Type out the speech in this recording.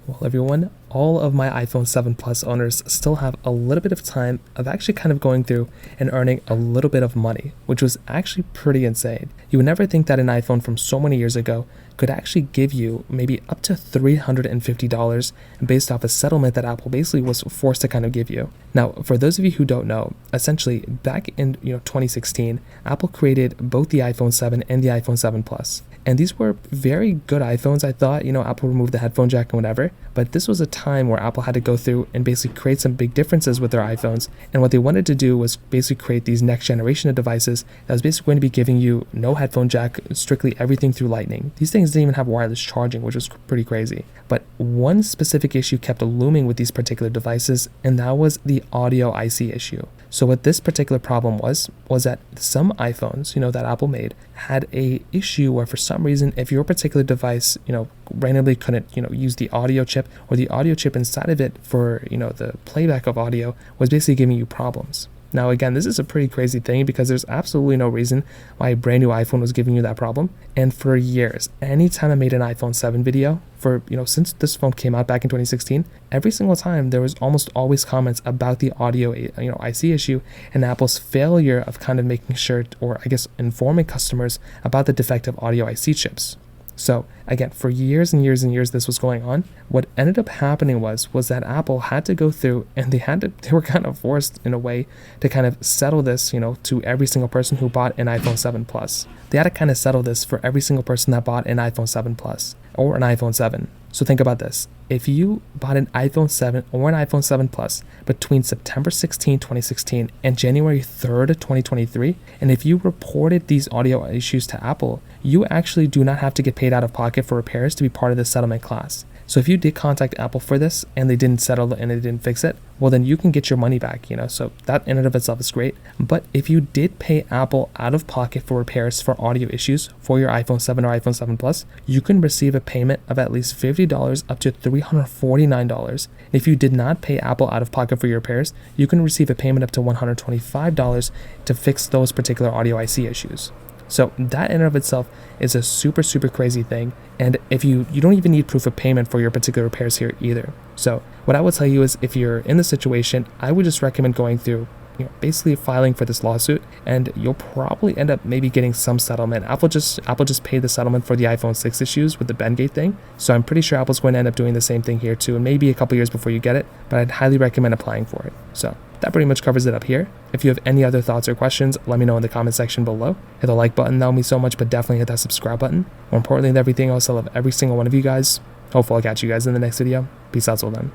Well, everyone, all of my iPhone 7 Plus owners still have a little bit of time of actually kind of going through and earning a little bit of money, which was actually pretty insane. You would never think that an iPhone from so many years ago could actually give you maybe up to $350 based off a settlement that Apple basically was forced to kind of give you. Now, for those of you who don't know, essentially back in 2016, Apple created both the iPhone 7 and the iPhone 7 Plus. And these were very good iPhones, I thought. Apple removed the headphone jack and whatever. But this was a time where Apple had to go through and basically create some big differences with their iPhones. And what they wanted to do was basically create these next generation of devices that was basically going to be giving you no headphone jack, strictly everything through Lightning. These things didn't even have wireless charging, which was pretty crazy. But one specific issue kept looming with these particular devices, and that was the audio IC issue. So what this particular problem was that some iPhones, that Apple made had a issue where for some reason, if your particular device, randomly couldn't, use the audio chip, or the audio chip inside of it for, the playback of audio was basically giving you problems. Now, again, this is a pretty crazy thing because there's absolutely no reason why a brand new iPhone was giving you that problem. And for years, anytime I made an iPhone 7 video since this phone came out back in 2016, every single time there was almost always comments about the audio, IC issue and Apple's failure of kind of making sure, or I guess informing customers about the defective audio IC chips. So again, for years and years and years this was going on. What ended up happening was that Apple had to go through and they were kind of forced in a way to kind of settle this, to every single person who bought an iPhone 7 Plus. They had to kind of settle this for every single person that bought an iPhone 7 Plus or an iPhone 7. So think about this. If you bought an iPhone 7 or an iPhone 7 Plus between September 16, 2016 and January 3rd, 2023, and if you reported these audio issues to Apple, you actually do not have to get paid out of pocket for repairs to be part of the settlement class. So if you did contact Apple for this and they didn't settle it and they didn't fix it, well then you can get your money back, so that in and of itself is great. But if you did pay Apple out of pocket for repairs for audio issues for your iPhone 7 or iPhone 7 Plus, you can receive a payment of at least $50 up to $349. If you did not pay Apple out of pocket for your repairs, you can receive a payment up to $125 to fix those particular audio IC issues. So that in and of itself is a super, super crazy thing. And if you don't even need proof of payment for your particular repairs here either. So what I would tell you is if you're in the situation, I would just recommend going through, basically filing for this lawsuit, and you'll probably end up maybe getting some settlement. Apple just paid the settlement for the iPhone 6 issues with the Bendgate thing. So I'm pretty sure Apple's going to end up doing the same thing here too, and maybe a couple years before you get it, but I'd highly recommend applying for it. So that pretty much covers it up here. If you have any other thoughts or questions, let me know in the comment section below. Hit the like button, that would mean so much, but definitely hit that subscribe button. More importantly than everything else, I love every single one of you guys. Hopefully I'll catch you guys in the next video. Peace out till then.